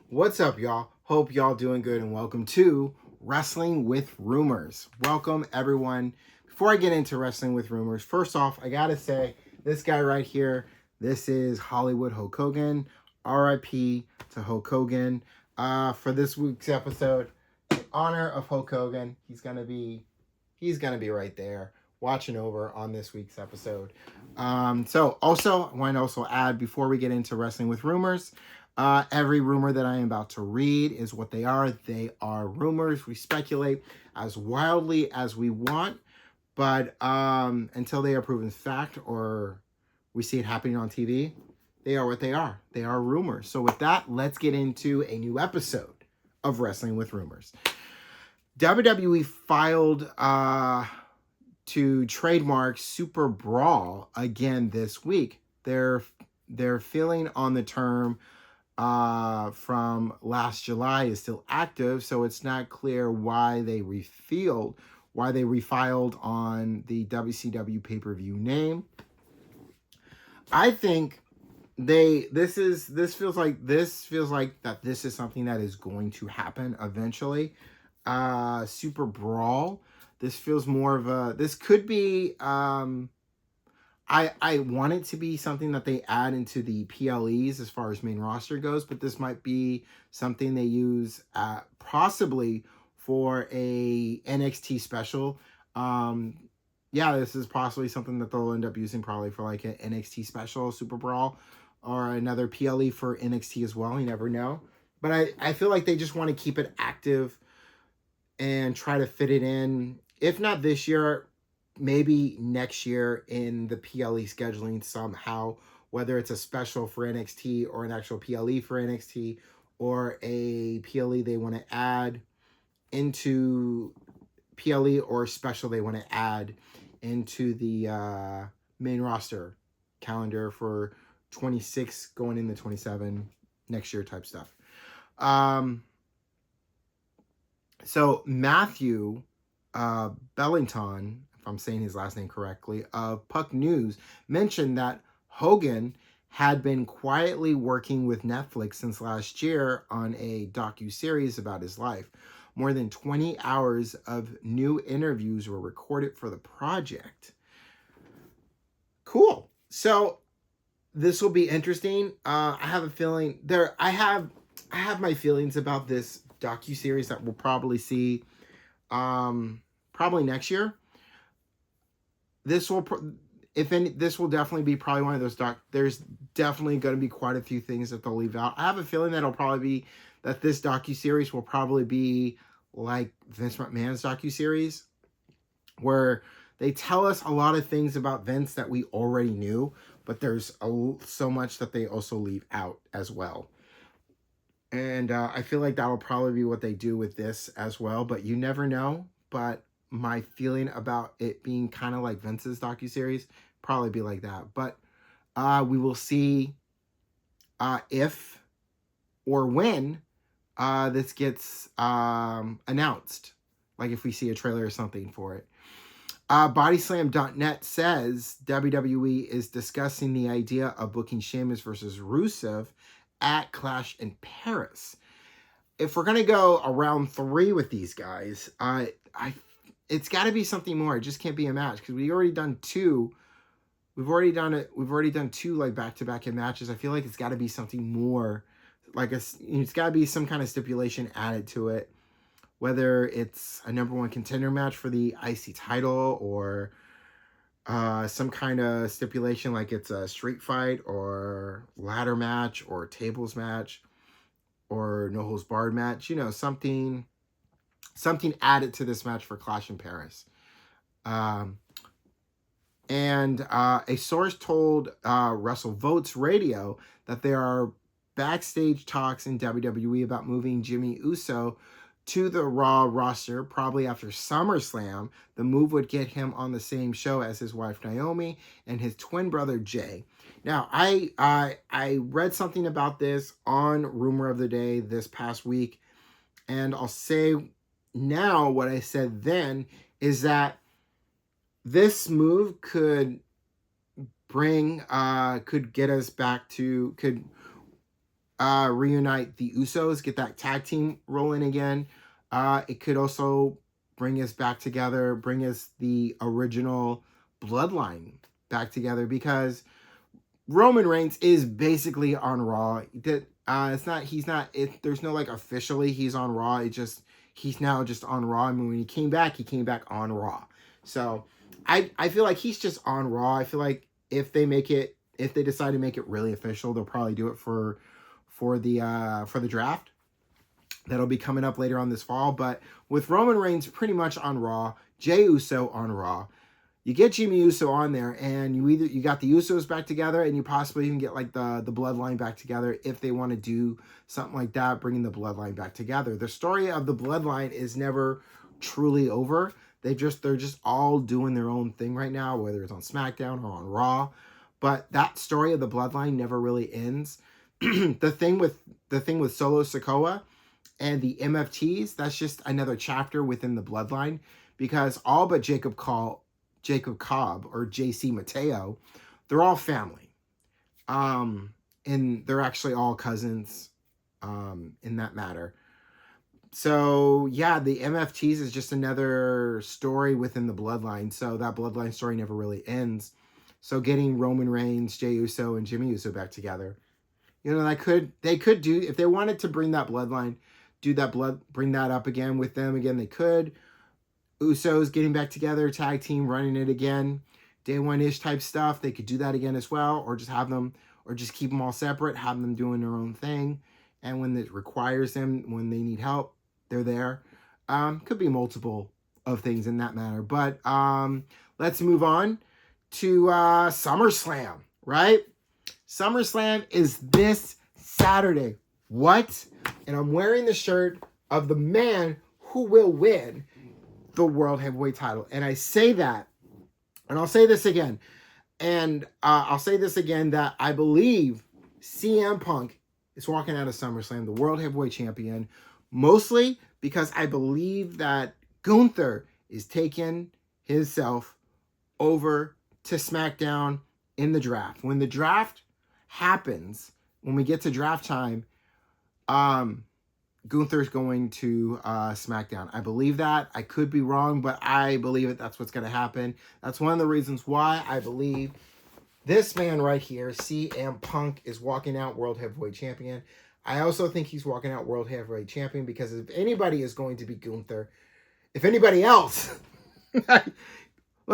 What's up, y'all? Hope y'all doing good and welcome to Wrestling with Rumors. Welcome, everyone. Before I get into Wrestling with Rumors, first off, I gotta say, this guy right here, this is Hollywood Hulk Hogan. RIP to Hulk Hogan. For this week's episode, in honor of Hulk Hogan, he's gonna be right there watching over on this week's episode. So also, I want to also add before we get into Wrestling with Rumors, every rumor that I am about to read is what they are. They are rumors. We speculate as wildly as we want, but until they are proven fact or we see it happening on TV, they are what they are. They are rumors. So with that, let's get into a new episode of Wrestling with Rumors. WWE filed to trademark Super Brawl again this week. They're feeling on the term from last July is still active, so it's not clear why they refiled on the WCW pay-per-view name. I think this feels like that this is something that is going to happen eventually. Super Brawl. This feels more of a. This could be. I want it to be something that they add into the PLEs as far as main roster goes, but this might be something they use possibly for a NXT special. This is possibly something that they'll end up using probably for like an NXT special, Super Brawl, or another PLE for NXT as well. You never know. But I feel like they just want to keep it active and try to fit it in. If not this year, maybe next year in the PLE scheduling somehow, whether it's a special for NXT or an actual PLE for NXT or a PLE they want to add into PLE or special they want to add into the main roster calendar for 26 going into 27 next year type stuff. So Matthew Bellington, if I'm saying his last name correctly, of Puck News, mentioned that Hogan had been quietly working with Netflix since last year on a docu-series about his life. More than 20 hours of new interviews were recorded for the project. Cool. So this will be interesting. I have a feeling I have my feelings about this docu-series that we'll probably see probably next year. This will definitely be probably one of those there's definitely going to be quite a few things that they'll leave out. I have a feeling that this docu-series will probably be like Vince McMahon's docu-series, where they tell us a lot of things about Vince that we already knew, but there's so much that they also leave out as well. And I feel like that'll probably be what they do with this as well, but you never know. But my feeling about it being kind of like Vince's docuseries probably be like that. But we will see if or when this gets announced. Like if we see a trailer or something for it. Bodyslam.net says WWE is discussing the idea of booking Sheamus versus Rusev at Clash in Paris. If we're gonna go around 3 with these guys, it's got to be something more. It just can't be a match because we've already done 2. We've already done 2 like back-to-back matches. I feel like it's got to be something more. It's got to be some kind of stipulation added to it, whether it's a number 1 contender match for the IC title or some kind of stipulation like it's a street fight or ladder match or tables match or no holds barred match. Something added to this match for Clash in Paris. And a source told WrestleVotes Radio that there are backstage talks in WWE about moving Jimmy Uso to the Raw roster, probably after SummerSlam. The move would get him on the same show as his wife Naomi and his twin brother Jay. Now, I read something about this on Rumor of the Day this past week, and I'll say now what I said then is that this move could get us back to reunite the Usos, get that tag team rolling again. It could also bring us back together, bring us the original bloodline back together, because Roman Reigns is basically on Raw. There's no like officially he's on Raw. He's now just on Raw. I mean, when he came back on Raw. So I feel like he's just on Raw. I feel like if they decide to make it really official, they'll probably do it for the draft that'll be coming up later on this fall. But with Roman Reigns pretty much on Raw, Jey Uso on Raw, you get Jimmy Uso on there, and you got the Usos back together, and you possibly even get like the bloodline back together if they want to do something like that, bringing the bloodline back together. The story of the bloodline is never truly over. They're just all doing their own thing right now, whether it's on SmackDown or on Raw. But that story of the bloodline never really ends. the thing with Solo Sikoa and the MFTs, that's just another chapter within the bloodline, because all but Jacob Cobb or JC Mateo, they're all family. And they're actually all cousins in that matter. So yeah, the MFTs is just another story within the bloodline. So that bloodline story never really ends. So getting Roman Reigns, Jey Uso, and Jimmy Uso back together, they could do, if they wanted to bring that bloodline, bring that up again with them again, they could. Usos getting back together, tag team, running it again, day one-ish type stuff. They could do that again as well, or just keep them all separate, have them doing their own thing. And when it requires them, when they need help, they're there. Could be multiple of things in that matter. But let's move on to SummerSlam, right? SummerSlam is this Saturday. What? And I'm wearing the shirt of the man who will win the World Heavyweight title. And I say that, and I'll say this again, that I believe CM Punk is walking out of SummerSlam, the World Heavyweight Champion, mostly because I believe that Gunther is taking himself over to SmackDown in the draft. When the draft happens, when we get to draft time, Gunther's going to SmackDown. I believe that. I could be wrong, but I believe it. That's what's going to happen. That's one of the reasons why I believe this man right here, CM Punk, is walking out World Heavyweight Champion. I also think he's walking out World Heavyweight Champion because if anybody is going to be Gunther, if anybody else, let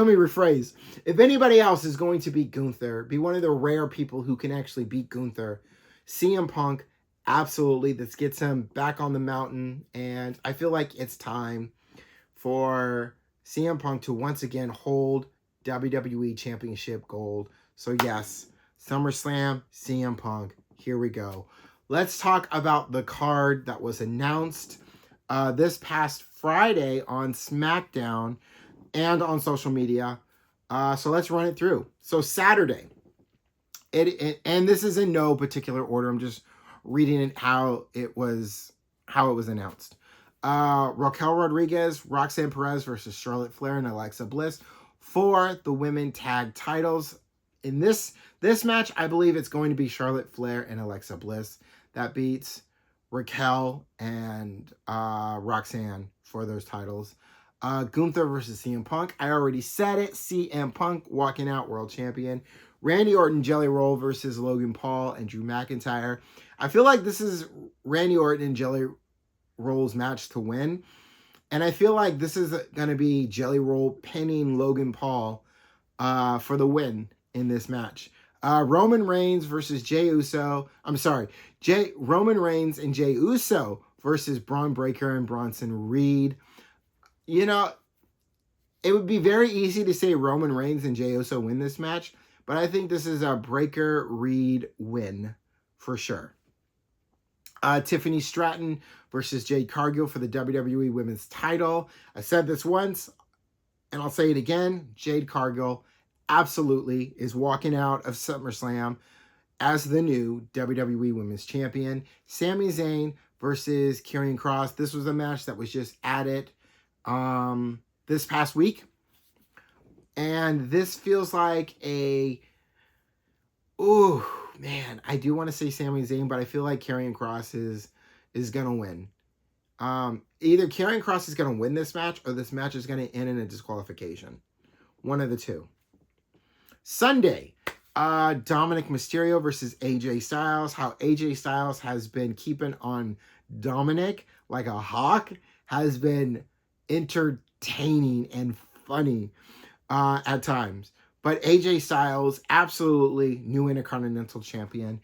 me rephrase, if anybody else is going to beat Gunther, be one of the rare people who can actually beat Gunther, CM Punk, absolutely. This gets him back on the mountain, and I feel like it's time for CM Punk to once again hold WWE Championship gold. So yes, SummerSlam, CM Punk, here we go. Let's talk about the card that was announced this past Friday on SmackDown and on social media. So let's run it through. So Saturday, and this is in no particular order. I'm just reading it how it was announced. Raquel Rodriguez, Roxanne Perez versus Charlotte Flair and Alexa Bliss for the women tag titles. In this match, I believe it's going to be Charlotte Flair and Alexa Bliss that beats Raquel and Roxanne for those titles. Gunther versus CM Punk. I already said it. CM Punk walking out world champion. Randy Orton, Jelly Roll versus Logan Paul and Drew McIntyre. I feel like this is Randy Orton and Jelly Roll's match to win. And I feel like this is going to be Jelly Roll pinning Logan Paul for the win in this match. Roman Reigns versus Jey Uso. Roman Reigns and Jey Uso versus Braun Breaker and Bronson Reed. You know, it would be very easy to say Roman Reigns and Jey Uso win this match, but I think this is a Breaker Reed win for sure. Tiffany Stratton versus Jade Cargill for the WWE Women's title. I said this once, and I'll say it again. Jade Cargill absolutely is walking out of SummerSlam as the new WWE Women's Champion. Sami Zayn versus Karrion Kross. This was a match that was just added this past week. And this feels like man, I do want to say Sami Zayn, but I feel like Karrion Kross is gonna win. Either Karrion Kross is gonna win this match, or this match is gonna end in a disqualification. One of the two. Sunday, Dominic Mysterio versus AJ Styles. How AJ Styles has been keeping on Dominic like a hawk has been entertaining and funny at times. But AJ Styles, absolutely new Intercontinental Champion.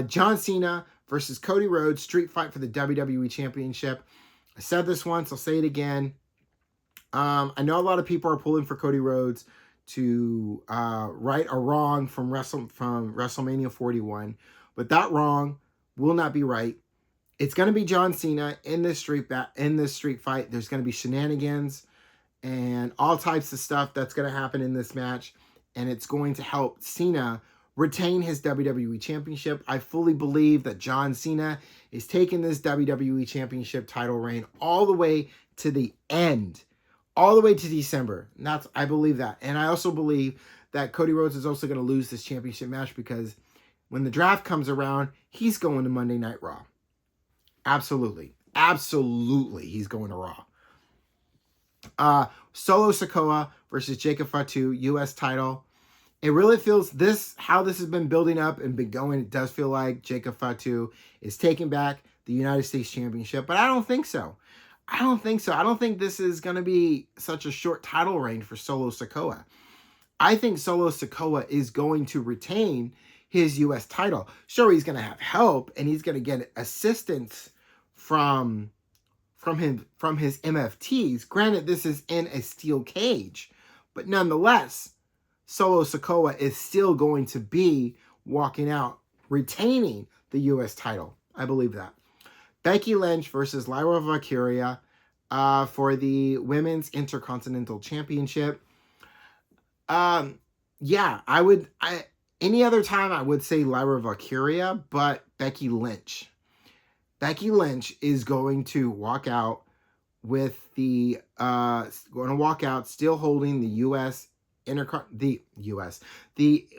John Cena versus Cody Rhodes, street fight for the WWE Championship. I said this once, I'll say it again. I know a lot of people are pulling for Cody Rhodes to right a wrong from WrestleMania 41, but that wrong will not be right. It's going to be John Cena in this street fight. There's going to be shenanigans and all types of stuff that's going to happen in this match, and it's going to help Cena retain his WWE Championship. I fully believe that John Cena is taking this WWE Championship title reign all the way to the end, all the way to December. And I believe that. And I also believe that Cody Rhodes is also going to lose this championship match because when the draft comes around, he's going to Monday Night Raw. Absolutely. Absolutely, he's going to Raw. Solo Sikoa versus Jacob Fatu, U.S. title. It really feels how this has been building up and been going. It does feel like Jacob Fatu is taking back the United States Championship, but I don't think so. I don't think this is going to be such a short title reign for Solo Sikoa. I think Solo Sikoa is going to retain his U.S. title. Sure, he's going to have help and he's going to get assistance from his MFTs. Granted, this is in a steel cage, but nonetheless, Solo Sikoa is still going to be walking out, retaining the U.S. title. I believe that. Becky Lynch versus Lyra Valkyria for the Women's Intercontinental Championship. Yeah, any other time I would say Lyra Valkyria, but Becky Lynch. Becky Lynch is going to walk out with the still holding the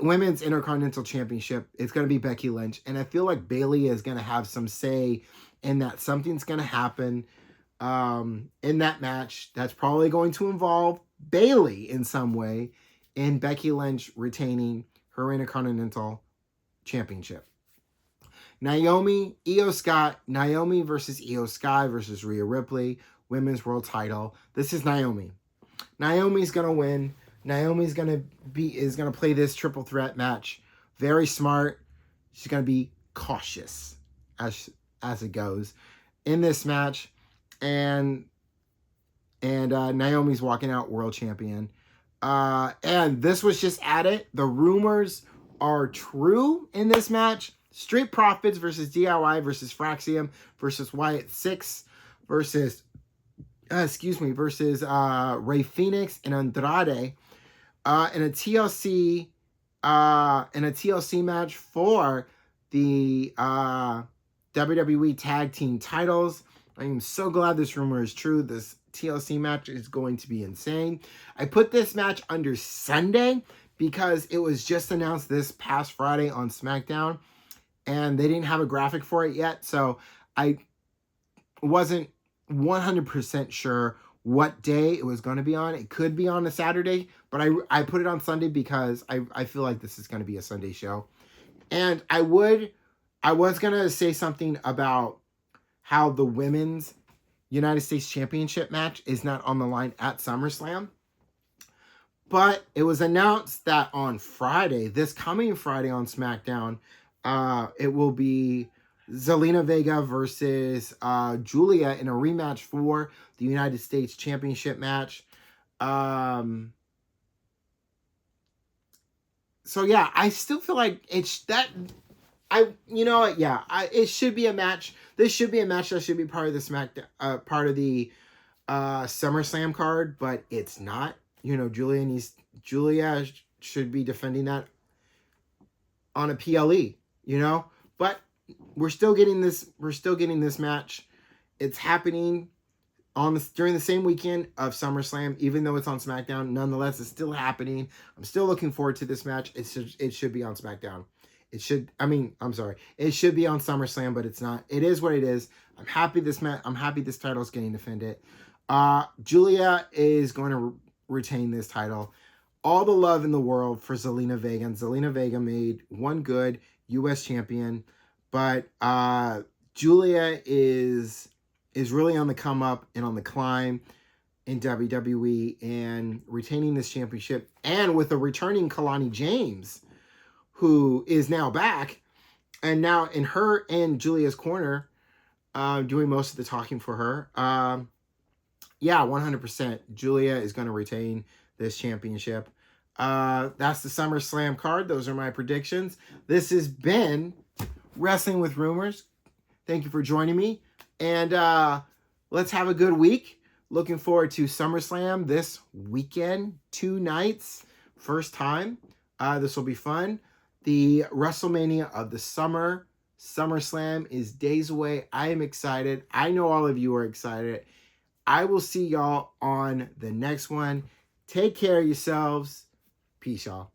Women's Intercontinental Championship. It's going to be Becky Lynch, and I feel like Bayley is going to have some say in that. Something's going to happen in that match that's probably going to involve Bayley in some way, and Becky Lynch retaining her Intercontinental Championship. Naomi versus Io Sky versus Rhea Ripley, Women's World Title. This is Naomi. Naomi's going to win. Naomi's going to play this triple threat match very smart. She's going to be cautious as it goes in this match. And Naomi's walking out world champion. And this was just added. The rumors are true in this match. Street Profits versus DIY versus Fraxium versus Wyatt Six versus Rey Fenix and Andrade in a TLC match for the WWE Tag Team titles. I am so glad this rumor is true. This TLC match is going to be insane. I put this match under Sunday because it was just announced this past Friday on SmackDown, and they didn't have a graphic for it yet, so I wasn't 100% sure what day it was going to be on. It could be on a Saturday, but I put it on Sunday because I feel like this is going to be a Sunday show. And I was going to say something about how the Women's United States Championship match is not on the line at SummerSlam. But it was announced that on Friday, this coming Friday on SmackDown, it will be Zelina Vega versus Julia in a rematch for the United States Championship match. So yeah, I still feel like it should be a match. This should be a match that should be part of the SummerSlam card, but it's not. Julia should be defending that on a PLE, but we're still getting this match. It's happening during the same weekend of SummerSlam, even though it's on SmackDown. Nonetheless, it's still happening. I'm still looking forward to this match. It should be on SmackDown. It should, I mean, I'm sorry. It should be on SummerSlam, but it's not. It is what it is. I'm happy this title is getting defended. Julia is going to retain this title. All the love in the world for Zelina Vega. And Zelina Vega made one good U.S. champion, but Julia is really on the come up and on the climb in WWE and retaining this championship, and with a returning Kalani James, who is now back and now in her and Julia's corner, doing most of the talking for her. Yeah, 100%. Julia is going to retain this championship. That's the SummerSlam card. Those are my predictions. This has been Wrestling with Rumors. Thank you for joining me. And let's have a good week. Looking forward to SummerSlam this weekend. 2 nights. First time. This will be fun. The WrestleMania of the summer. SummerSlam is days away. I am excited. I know all of you are excited. I will see y'all on the next one. Take care of yourselves. Peace, y'all.